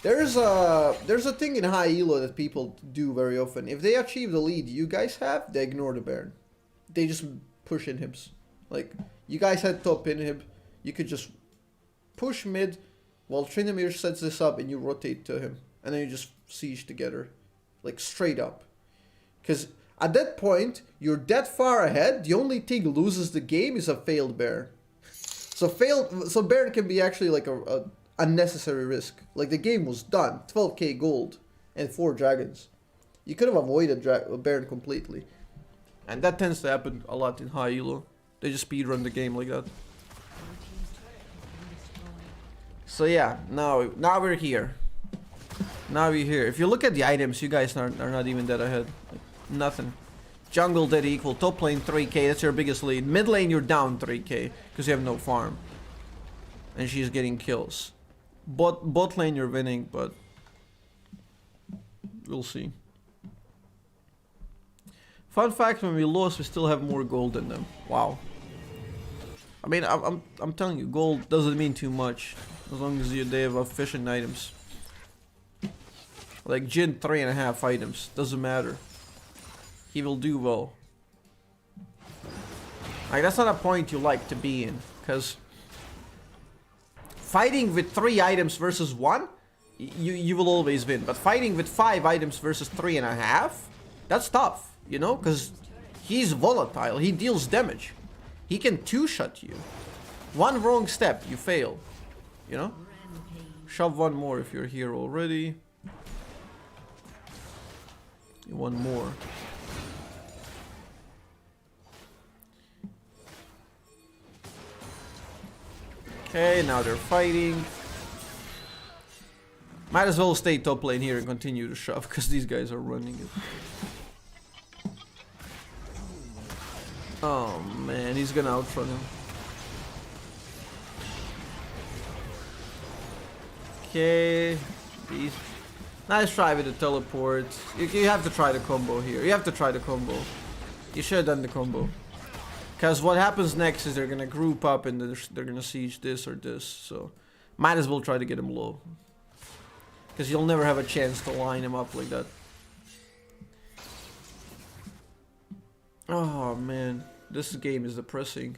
There's a thing in high elo that people do very often. If they achieve the lead you guys have, they ignore the Baron. They just push inhibs. Like, you guys had top inhib, you could just push mid while Tryndamere sets this up and you rotate to him. And then you just siege together. Like, straight up. Because at that point, you're that far ahead, the only thing loses the game is a failed Baron. So Baron can be actually like a unnecessary risk. Like, the game was done. 12k gold and 4 dragons. You could have avoided Baron completely. And that tends to happen a lot in high elo. They just speedrun the game like that. So yeah, now we're here. Now we're here. If you look at the items, you guys are not even that ahead. Like, nothing. Jungle dead equal. Top lane 3k, that's your biggest lead. Mid lane you're down 3k because you have no farm. And she's getting kills. Bot lane you're winning, but we'll see. Fun fact, when we lost, we still have more gold than them. Wow. I mean, I'm telling you, gold doesn't mean too much as long as they have efficient items. Like Jin 3.5 items, doesn't matter. He will do well. Like, that's not a point you like to be in, because fighting with 3 items versus 1, you will always win. But fighting with 5 items versus 3.5, that's tough, you know, because he's volatile. He deals damage. He can 2-shot you. One wrong step, you fail. You know? Shove one more if you're here already. One more. Okay, now they're fighting. Might as well stay top lane here and continue to shove, because these guys are running it. Oh man, he's gonna outrun him. Okay. Nice try with the teleport. You have to try the combo here. You have to try the combo. You should have done the combo. Because what happens next is they're gonna group up and they're gonna siege this or this. So might as well try to get him low. Because you'll never have a chance to line him up like that. Oh man, this game is depressing.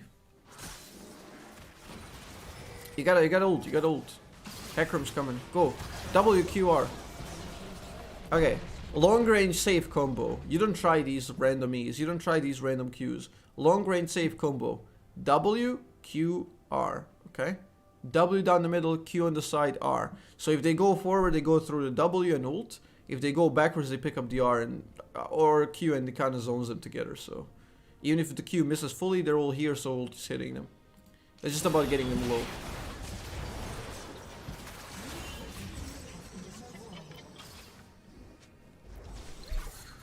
You gotta ult, you gotta ult. Hecarim's coming, go. WQR. Okay, long range safe combo. You don't try these random E's, you don't try these random Q's. Long range safe combo. W, Q, R, okay? W down the middle, Q on the side, R. So if they go forward, they go through the W and ult. If they go backwards, they pick up the R and or Q, and it kind of zones them together. So even if the Q misses fully, they're all here, so just hitting them. It's just about getting them low.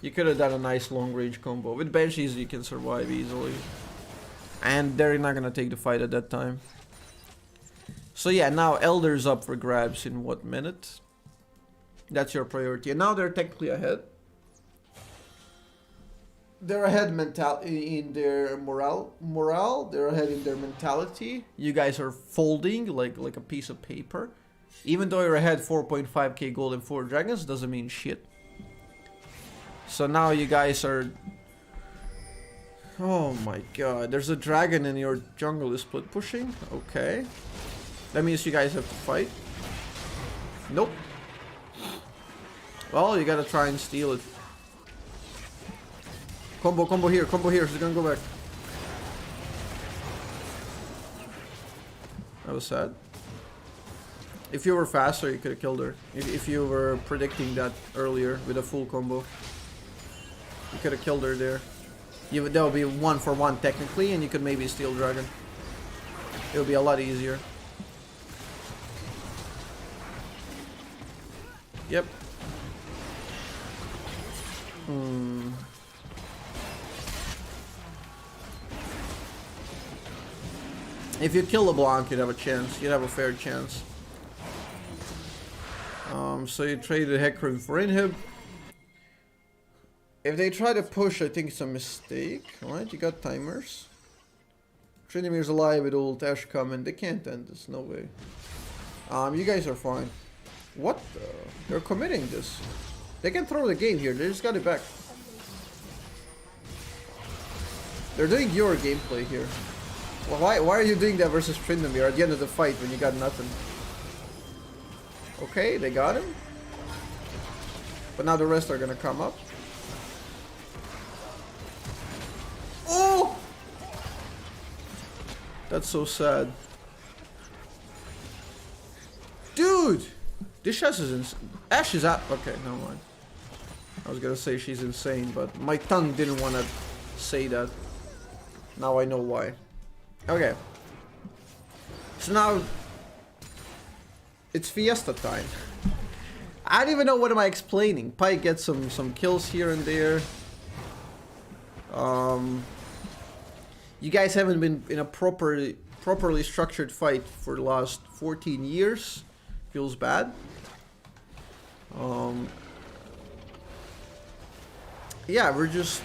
You could have done a nice long range combo. With Banshees, you can survive easily. And they're not gonna take the fight at that time. So yeah, now Elder's up for grabs in what minute? That's your priority. And now they're technically ahead. They're ahead in their morale. They're ahead in their mentality. You guys are folding like a piece of paper. Even though you're ahead 4.5k gold and 4 dragons, doesn't mean shit. So now you guys are... Oh my god, there's a dragon in your jungle is split pushing. Okay. That means you guys have to fight. Nope. Well, you gotta try and steal it. Combo here, she's gonna go back. That was sad. If you were faster, you could have killed her. If you were predicting that earlier with a full combo. You could have killed her there. That would be 1-for-1 technically, and you could maybe steal dragon. It would be a lot easier. Yep. If you kill LeBlanc, you'd have a chance. You'd have a fair chance. So you traded Hecarim for Inhib. If they try to push, I think it's a mistake. Alright, you got timers. Trinimir's alive with ult, Ash coming. They can't end this, no way. You guys are fine. What the? They're committing this. They can throw the game here, they just got it back. They're doing your gameplay here. Well, why are you doing that versus Trindamir at the end of the fight when you got nothing? Okay, they got him. But now the rest are gonna come up. Oh! That's so sad. Dude! This Ash is insane. Ash is out. Okay, never mind. I was gonna say she's insane, but my tongue didn't want to say that. Now I know why. Okay. So now it's Fiesta time. I don't even know what am I explaining. Pyke gets some kills here and there. You guys haven't been in a properly structured fight for the last 14 years. Feels bad. Yeah, we're just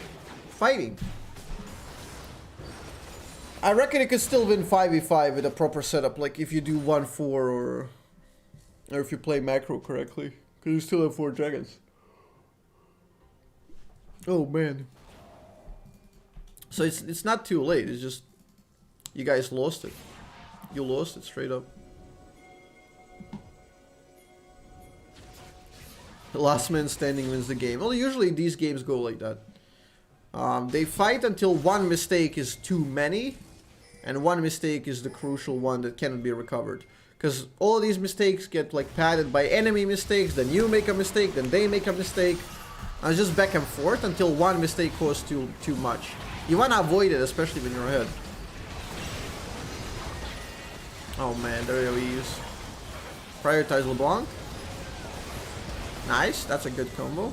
fighting. I reckon it could still win 5v5 with a proper setup, like if you do 1-4 or if you play macro correctly, because you still have 4 dragons. Oh man. So it's not too late, it's just you guys lost it. You lost it straight up. The last man standing wins the game. Well, usually these games go like that. They fight until one mistake is too many, and one mistake is the crucial one that cannot be recovered. Because all of these mistakes get like padded by enemy mistakes, then you make a mistake, then they make a mistake. And it's just back and forth until one mistake costs too much. You want to avoid it, especially when you're ahead. Oh man, there he is. Prioritize LeBlanc. Nice, that's a good combo.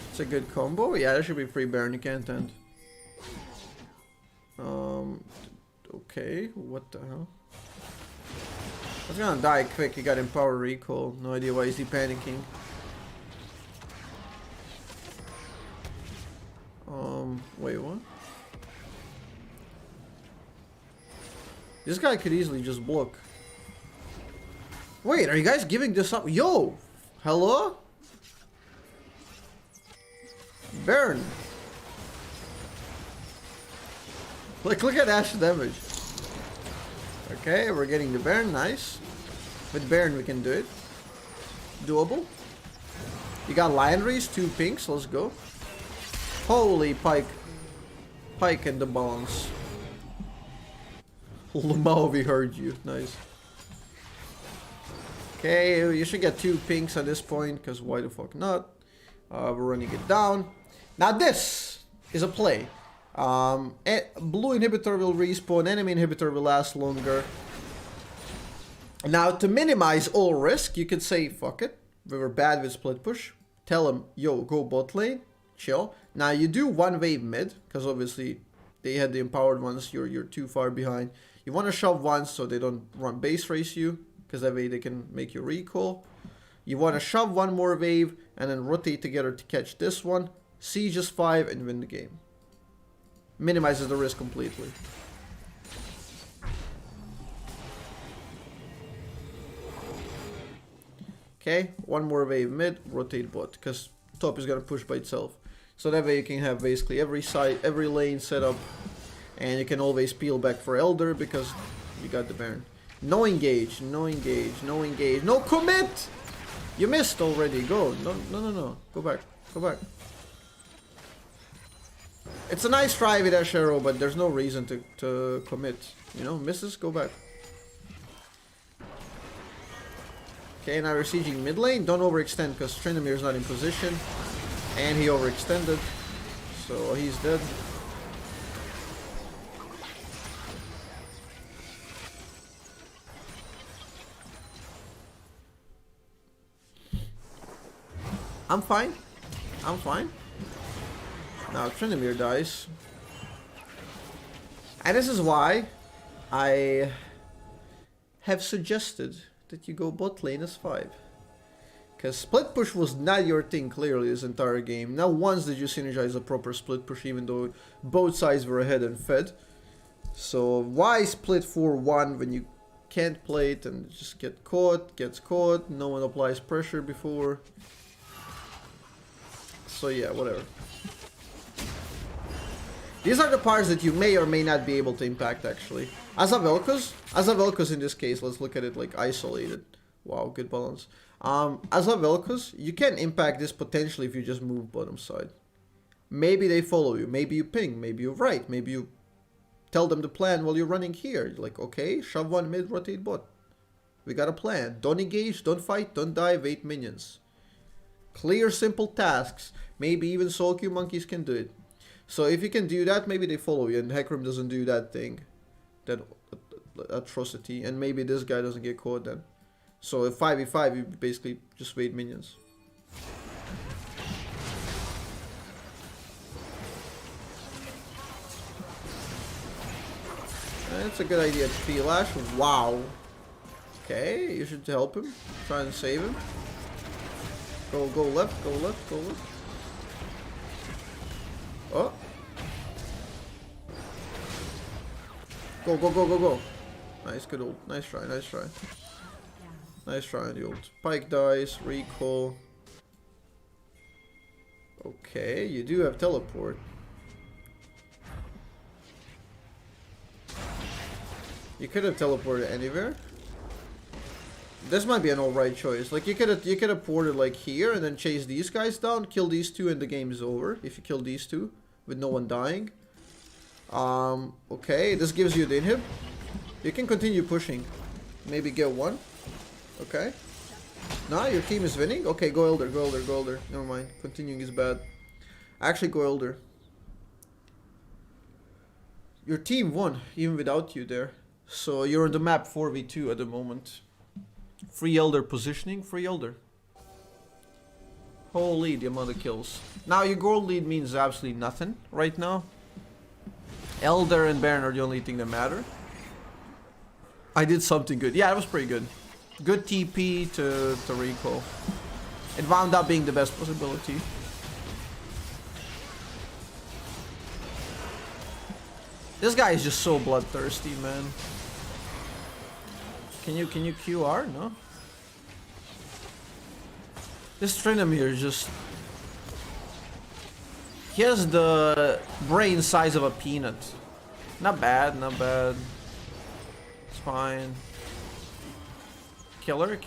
It's a good combo. Yeah, that should be free Baron, you can't end. Okay, what the hell? I was gonna die quick, he got Empower Recall. No idea why is he panicking. Wait, what? This guy could easily just block. Wait, are you guys giving this up? Yo! Hello? Baron. Look at Ash damage. Okay, we're getting the Baron, nice. With Baron we can do it. Doable. You got Lion Race, 2 pinks, let's go. Holy Pyke. Pyke and the balance. Lamau, we heard you, nice. Okay, you should get 2 pinks at this point, because why the fuck not? We're running it down. Now this is a play. Blue inhibitor will respawn, enemy inhibitor will last longer. Now to minimize all risk, you could say, fuck it, we were bad with split push. Tell them, yo, go bot lane, chill. Now you do 1 wave mid, because obviously they had the empowered ones, you're too far behind. You want to shove once so they don't run base race you, because that way they can make you recall. You want to shove 1 more wave and then rotate together to catch this one. Siege is 5 and win the game. Minimizes the risk completely. Okay, 1 more wave mid, rotate bot, because top is gonna push by itself. So that way you can have basically every side, every lane set up, and you can always peel back for Elder because you got the Baron. No engage, no engage, no engage, no commit! You missed already, go, no, go back, go back. It's a nice try with Ash Arrow, but there's no reason to commit. You know, misses, go back. Okay, now we're sieging mid lane. Don't overextend because Tryndamere is not in position. And he overextended. So he's dead. I'm fine. I'm fine. Now Tryndamere dies. And this is why I have suggested that you go bot lane as 5. Because split push was not your thing clearly this entire game. Not once did you synergize a proper split push even though both sides were ahead and fed. So why split 4-1 when you can't play it and just get caught, gets caught, no one applies pressure before. So yeah, whatever. These are the parts that you may or may not be able to impact actually. Vel'Koz in this case, let's look at it like isolated. Wow, good balance. Vel'Koz, you can impact this potentially if you just move bottom side. Maybe they follow you, maybe you ping, maybe you write, maybe you tell them the plan while you're running here. You're like, okay, shove 1 mid, rotate bot. We got a plan. Don't engage, don't fight, don't die, wait minions. Clear, simple tasks. Maybe even Soul Cube monkeys can do it. So if you can do that, maybe they follow you, and Hecarim doesn't do that thing, that atrocity, and maybe this guy doesn't get caught then. So if 5v5, you basically just wait minions. It's a good idea to P-Lash. Wow. Okay, you should help him. Try and save him. Go left, go left, go left. Oh. Go. Nice, good ult. Nice try, nice try. Nice try on the ult. Pike dies, recall. Okay, you do have teleport. You could have teleported anywhere. This might be an alright choice. Like you could have ported like here and then chase these guys down, kill these two, and the game is over. If you kill these two with no one dying. Okay, this gives you the inhib. You can continue pushing. Maybe get 1. Okay. Nah, your team is winning. Okay, go Elder, go Elder, go Elder. Never mind. Continuing is bad. Actually, go Elder. Your team won even without you there. So you're on the map 4v2 at the moment. Free Elder positioning, free Elder. Holy, the amount of kills. Now your gold lead means absolutely nothing right now. Elder and Baron are the only thing that matter. I did something good. Yeah, it was pretty good. Good TP to recall. It wound up being the best possibility. This guy is just so bloodthirsty, man. Can you QR? No. This Tryndamere is just... He has the brain size of a peanut. Not bad, not bad. It's fine. Killer.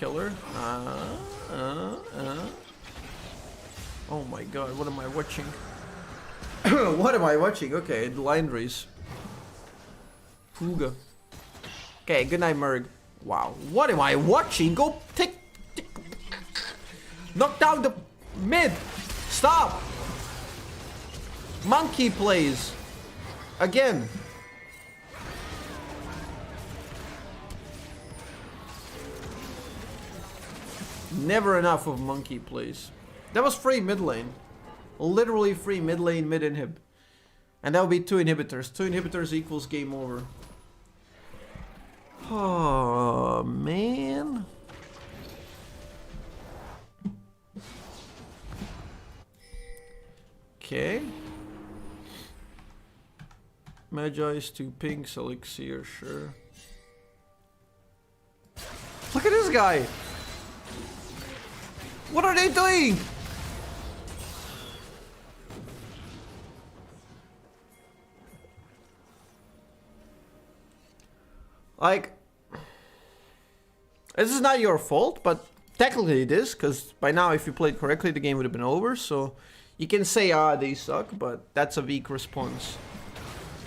Oh my god, what am I watching? What am I watching? Okay, the line race. Fuga. Okay, good night, Merg. Wow, what am I watching? Go take Knock down the mid. Stop. Monkey plays. Again. Never enough of monkey plays. That was free mid lane. Literally free mid lane, mid inhib. And that would be 2 inhibitors. 2 inhibitors equals game over. Oh, man. Okay. Magi's 2 pinks, elixir, sure. Look at this guy! What are they doing? Like, this is not your fault, but technically it is, because by now if you played correctly the game would have been over, so you can say, ah, they suck, but that's a weak response.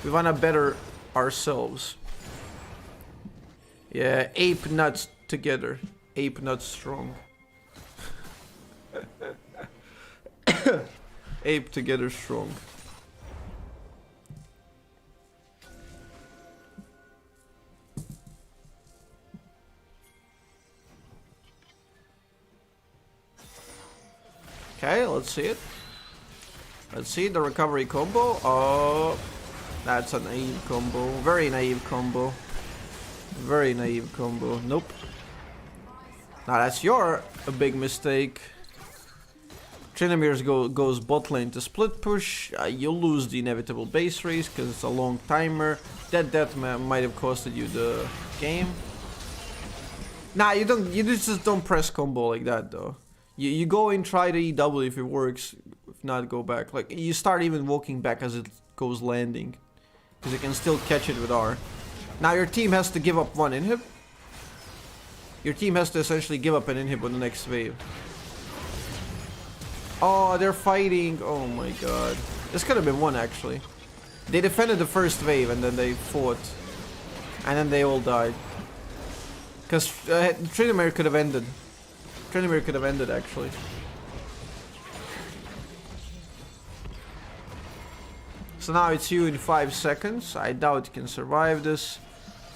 We wanna better ourselves. Yeah, ape nuts together. Ape nuts strong. Ape together strong. Okay, let's see it. Let's see the recovery combo. Oh, that's a naive combo. Very naive combo. Very naive combo. Nope. Now that's your a big mistake. Trinamir's goes bot lane to split push. You'll lose the inevitable base race because it's a long timer. That might have costed you the game. Nah, you don't. You just don't press combo like that though. You go and try the EW if it works. If not, go back. Like you start even walking back as it goes landing, because you can still catch it with R. Now your team has to give up 1 inhib. Your team has to essentially give up an inhib on the next wave. Oh, they're fighting. Oh my god. This could have been 1 actually. They defended the first wave and then they fought. And then they all died. Because Trinamir could have ended. Trinamir could have ended actually. So now it's you in 5 seconds. I doubt you can survive this.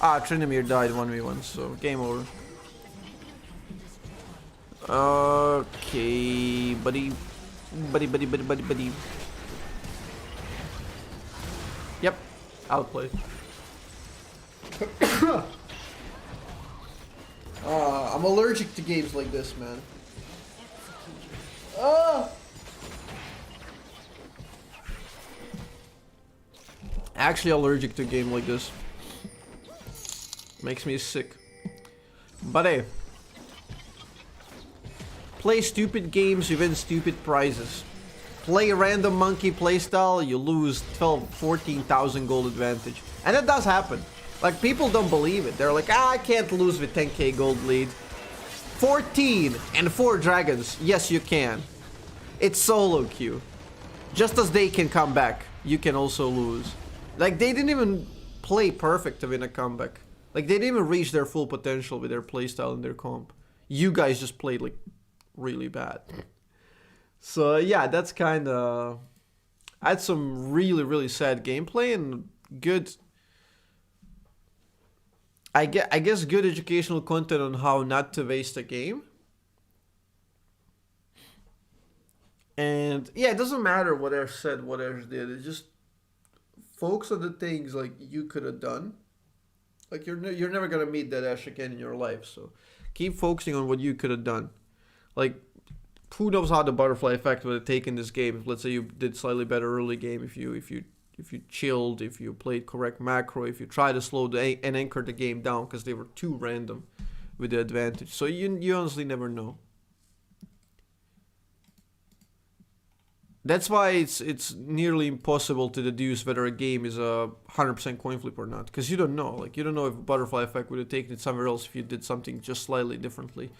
Ah, Trinamir died 1v1, so game over. Okay, buddy. Buddy. Yep, outplayed. I'm allergic to games like this, man. Actually allergic to a game like this. Makes me sick. But hey. Play stupid games, you win stupid prizes. Play a random monkey playstyle, you lose 14,000 gold advantage. And it does happen. Like, people don't believe it. They're like, I can't lose with 10k gold lead. 14 and 4 dragons. Yes, you can. It's solo queue. Just as they can come back, you can also lose. Like, they didn't even play perfect to win a comeback. Like, they didn't even reach their full potential with their playstyle and their comp. You guys just played, like, really bad. So, yeah, that's kind of... I had some really sad gameplay and good... I guess good educational content on how not to waste a game. And yeah, it doesn't matter what Ash said, what Ash did. It's just focus on the things like you could have done. Like you're never gonna meet that Ash again in your life. So keep focusing on what you could have done. Like who knows how the butterfly effect would have taken this game if let's say you did slightly better early game, if you chilled, if you played correct macro, if you try to slow and anchor the game down because they were too random with the advantage. So you honestly never know. That's why it's nearly impossible to deduce whether a game is a 100% coin flip or not, because you don't know. Like you don't know if butterfly effect would have taken it somewhere else if you did something just slightly differently.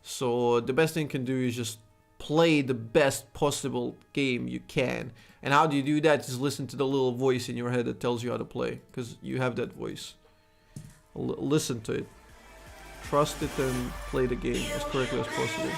So the best thing you can do is just play the best possible game you can. And how do you do that is listen to the little voice in your head that tells you how to play, because you have that voice. Listen to it, trust it, and play the game as correctly as possible.